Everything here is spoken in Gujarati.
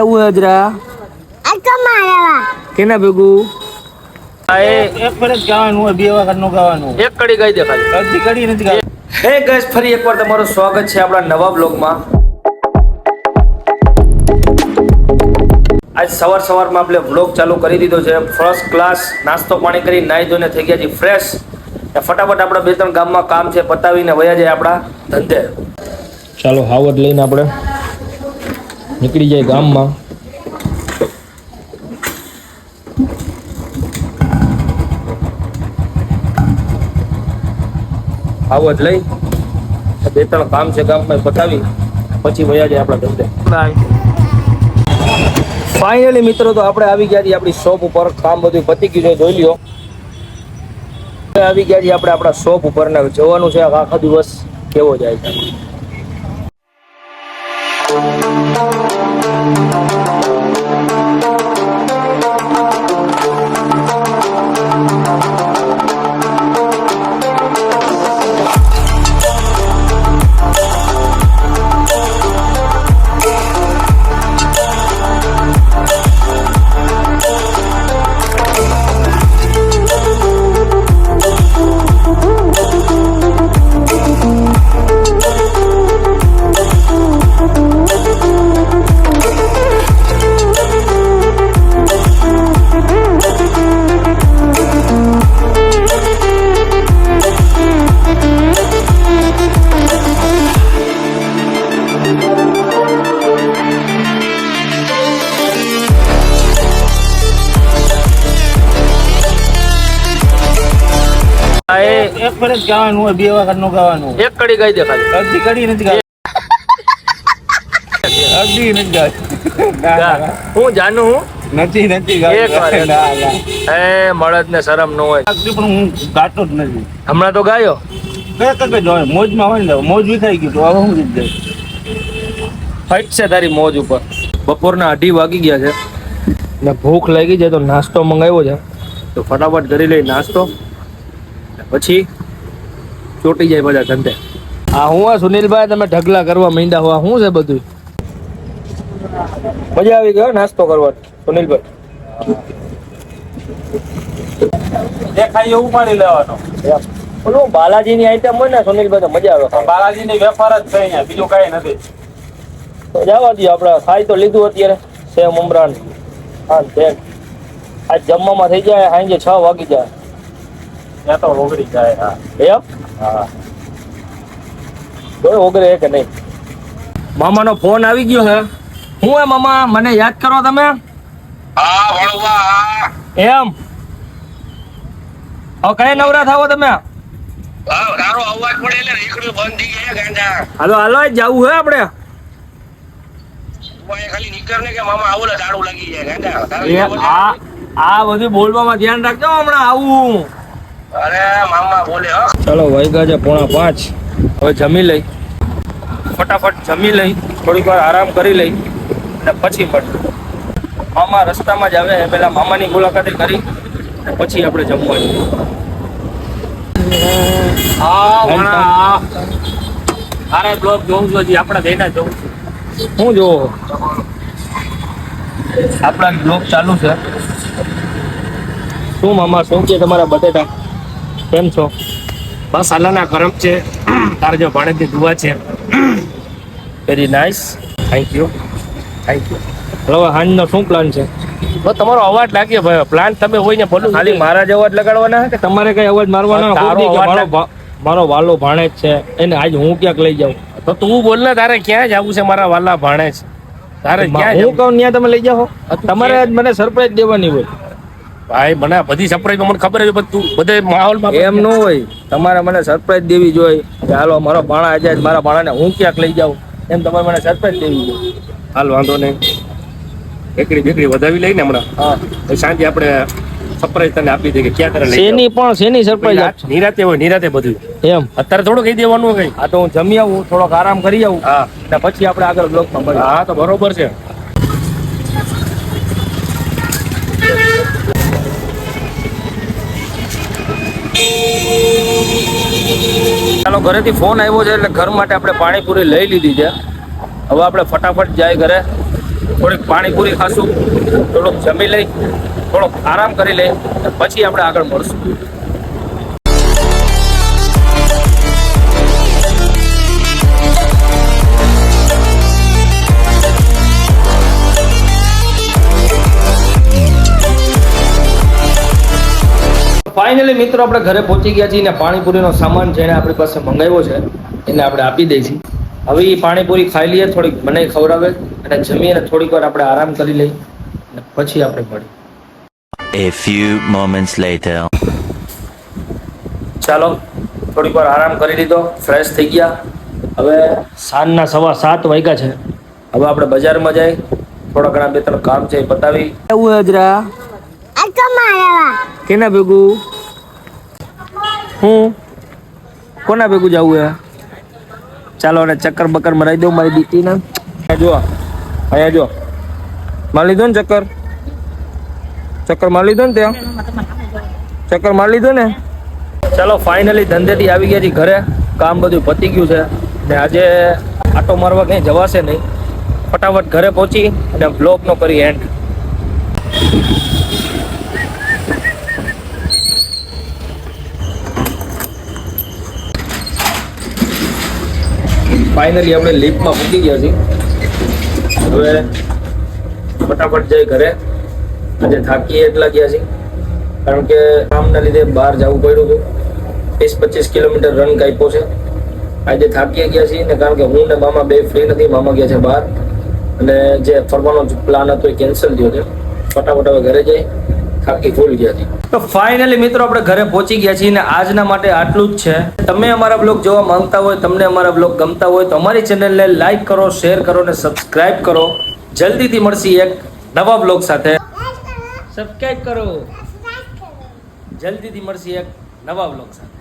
એવું હજરા કેના ભેગું એક ફરજ ગાવાનું હોય, બે વખત નું ગાવાનું. એક કડી ગાઈ દે ખાલી. અડધી કડી નથી ગાવાની. હે ગાઈસ, ફરી એકવાર તમારું સ્વાગત છે આપણા નવા બ્લોગમાં. આજ સવારમાં આપણે બ્લોગ ચાલુ કરી દીધો છે. ફર્સ્ટ ક્લાસ નાસ્તો પાણી કરી નાહી ધોઈને થઈ ગયા છે ફ્રેશ. ફટાફટ આપણા બે ત્રણ ગામમાં કામ છે પતાવીને વયા જાય આપણા ધંધે. ચાલો હાવડ લઈને આપણે નીકળી જાય ગામમાં. હાવડ લઈ બે ત્રણ કામ છે ગામમાં પતાવી પછી વયા જાય આપણા ધંધે. ફાઇનલી મિત્રો તો આપણે આવી ગયા છીએ આપણી શોપ ઉપર. કામ બધું પતી ગયું છે, જોઈ લ્યો. આવી ગયા છીએ આપણે આપણા શોપ ઉપર ને જોવાનું છે આખો દિવસ કેવો જાય છે. એક ફરજ ગાવાનું હોય, બે વખત નું ગાવાનું. એક કડી ગાઈ દે ખાલી. અડધી કડી નથી ગાવાની. અડધી નથી ગાવાની. હું જાણું હું નથી એક વાર ગાવાની. એ મળદ ને શરમ ન હોય પણ હું ગાતો જ નથી. હમણાં તો ગાયો. મોજમાં હોય ને, મોજ વિખાઈ ગયું તો હવે હું જ જાય. ફાઈટ છે તારી મોજ ઉપર. બપોરના 2:30 વાગી ગયા છે ને ભૂખ લાગી જાય તો નાસ્તો મંગાવ્યો છે તો ફટાફટ કરી લઈ નાસ્તો પછી ચોટી જાય બધા ધંધે. હા હું સુનિલભાઈ, તમે ઢગલા કરવા માંડ્યા હો, શું છે બધું? મજા આવી ગયો નાસ્તો કરવાનો સુનિલભાઈ. દેખાય એવું પાડી લેવાનો. ઓલું બાલાજીની આઈટમ હોય ને સુનિલભાઈ તો મજા આવે. બાલાજીની વેપાર જ છે અહીંયા, બીજું કઈ નથી. તો જવા દઈએ આપણે. ખાઈ તો લીધું અત્યારે સેવ મમરાન. હા તેલ આજ જમવામાં થઈ જાય સાંજે 6 વાગી જાય. ત્યાં તો ઓગળી જાય. હા એમ? હા. કોઈ ઓગળે કે નહીં. મામાનો ફોન આવી ગયો છે. હું હે મામા, મને યાદ કરો તમે? હા વળવા. એમ? હવે કઈ નવરા થાવો તમે? તારો અવાજ પડે એટલે રીકડું બંધ થઈ ગયા ગાંડા. હાલો હાલો જવું હે આપણે. ખાલી નીકળ ને કે મામા આવો ને દારૂ લાગી જાય ગાંડા. આ બધું બોલવામાં ધ્યાન રાખજો. હમણાં આવું. અરે મામા બોલે હો. ચાલો વાગ્યા છે 4:45. હવે જમી લઈ, ફટાફટ જમી લઈ, થોડીક વાર આરામ કરી લઈ અને પછી મળીએ. મામા રસ્તામાં જ આવે, પેલા મામાની મુલાકાત કરી પછી આપણે જમવાનું. અરે બ્લોગ જોઉં છું હજી, આપણા બેના જોઉં છું. શું જોવો? આપણા બ્લોગ ચાલુ છે. શું મામા, શું કે તમારા બટેટા કેમ છો? બસ અલ્લાહના કરમ છે. તારે જો ભાણેજની દુઆ છે. Very nice, thank you. હવે હાંજનો શું પ્લાન છે? તો તમારો અવાજ લાગ્યો ભાઈ. પ્લાન તમે હોય ને બોલું. ખાલી મારા જ અવાજ લગાડવાના કે તમારે કઈ અવાજ મારવાના? તારો અવાજ મારો વાલો ભાણેજ છે, એને આજ હું ક્યાંક લઈ જાઉં. તો તું બોલ ને, તારે ક્યાં જવું છે મારા વાલા ભાણેજ? તારે ક્યાં હું કહું ત્યાં તમે લઈ જાઓ. તમારે આજ મને સરપ્રાઈઝ દેવાની હોય. ભાઈ મને બધી સરપ્રાઈઝ મને ખબર છે, પણ તું બધે માહોલમાં એમ ન હોય. તમારે મને સરપ્રાઈઝ દેવી જોઈએ કે હાલો મારો ભાણા આજે મારા ભાણાને હું ક્યાંક લઈ જાઉં, એમ તમારે મને સરપ્રાઈઝ દેવી જોઈએ. હાલ વાંધો નહીં. બેકરી વધાવી લઈને હમણાં. હા સાંજે આપણે સરપ્રાઈઝ તને આપી દે કે ક્યાં તારે લઈ શેની સરપ્રાઈઝ? નિરાતે હોય, નિરાતે બધું. એમ અત્યારે થોડું કહી દેવાનું કઈ. આ તો હું જમી આવું, થોડોક આરામ કરી આવું, હા અને પછી આપણે આગળ બ્લોગમાં મળીએ. હા તો બરોબર છે. ચાલો ઘરેથી ફોન આવ્યો છે એટલે ઘર માટે આપણે પાણીપુરી લઈ લીધી છે. હવે આપણે ફટાફટ જાય ઘરે થોડીક પાણીપુરી ખાશું, થોડુંક જમી લઈ, થોડોક આરામ કરી લઈ, પછી આપણે આગળ મળશું. ફાઇનલી મિત્રો આપણે ઘરે પહોંચી ગયા છીએ ને પાણીપુરીનો સામાન જેને આપણી પાસે મંગાવ્યો છે એને આપણે આપી દઈશું. હવે એ પાણીપુરી ખાઈ લઈએ, થોડીક મને ખવડાવે અને જમી અને થોડીક વાર આપણે આરામ કરી લઈએ અને પછી આપણે મળીએ. A few moments later. ચાલો થોડીક વાર આરામ કરી લીધો, ફ્રેશ થઈ ગયા. હવે સાંજના 7:15 વાગ્યા છે. હવે આપણે બજારમાં જઈ થોડા ઘણા 2-3 કામ છે એ પતાવી. એવું હજરા કેના ભેગું હું કોના ભેગું જવું હે? ચાલો અને ચક્કર બક્કર મરાઈ દઉં મારી દીકરીને. જો અહીંયા જો મારી લીધો ને ચક્કર મારી લીધો ને ત્યાં ચક્કર મારી લીધો ને. ચાલો ફાઇનલી ધંધેથી આવી ગયા છીએ ઘરે, કામ બધું પતી ગયું છે ને આજે આટો મારવા કંઈ જવાશે નહીં. ફટાફટ ઘરે પહોંચી અને બ્લોગનો કરી એન્ડ. ફાઇનલી આપણે લિફ્ટમાં મૂકી ગયા છીએ. હવે ફટાફટ જઈ ઘરે. આજે થાકીએ એટલા ગયા છીએ કારણ કે કામના લીધે બહાર જવું પડ્યું હતું. 20-25 કિલોમીટર રન કાપ્યો છે. આજે થાકીએ ગયા છીએ ને કારણ કે હું ને મામા બે ફ્રી નથી. મામા ગયા છે બહાર અને જે ફરવાનો પ્લાન હતો એ કેન્સલ થયો છે. ફટાફટ હવે ઘરે જઈ થાકી ફૂલ ગયા છે. તો ફાઇનલી મિત્રો આપણે ઘરે પહોંચી ગયા છીએ ને આજના માટે આટલું જ છે. તમે અમારા બ્લોગ જોવા માંગતા હોય, તમને અમારા બ્લોગ ગમતા હોય તો અમારી ચેનલને લાઈક કરો, શેર કરો અને સબસ્ક્રાઇબ કરો. જલ્દીથી મળશે એક નવા બ્લોગ સાથે. સબસ્ક્રાઇબ કરો. જલ્દીથી મળશે એક નવા બ્લોગ સાથે.